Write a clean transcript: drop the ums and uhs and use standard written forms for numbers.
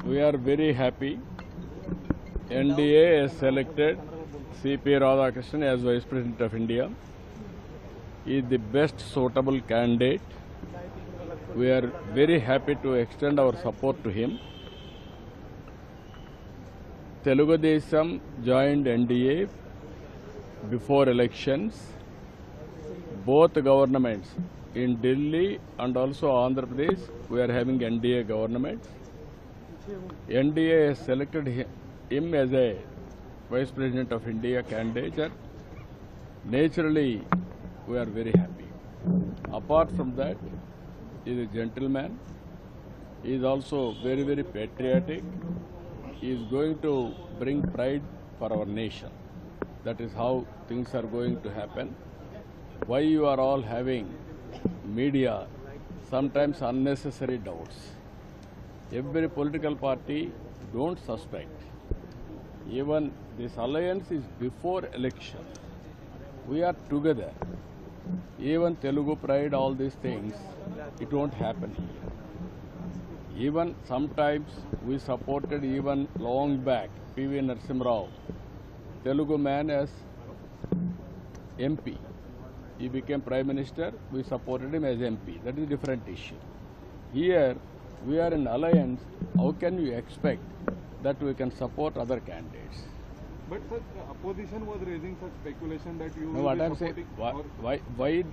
We are very happy. NDA has selected C.P. Radhakrishnan as Vice President of India. He is the best suitable candidate. We are very happy to extend our support to him. Telugu Desam joined NDA before elections. Both governments in Delhi and also Andhra Pradesh, we are having NDA governments. NDA has selected him as a Vice President of India candidate. Naturally, we are very happy. Apart from that, he is a gentleman. He is also very, very patriotic. He is going to bring pride for our nation. That is how things are going to happen. Why you are all having media sometimes unnecessary doubts. Every political party don't suspect. Even this alliance is before election. We are together. Even Telugu pride, all these things, it won't happen here. Even sometimes we supported even long back P.V. Narasimha Rao, Telugu man as MP. He became Prime Minister, we supported him as MP. That is a different issue. Here, we are in alliance. How can you expect that we can support other candidates? But sir, the opposition was raising such speculation that you No, will what be I'm saying, supporting why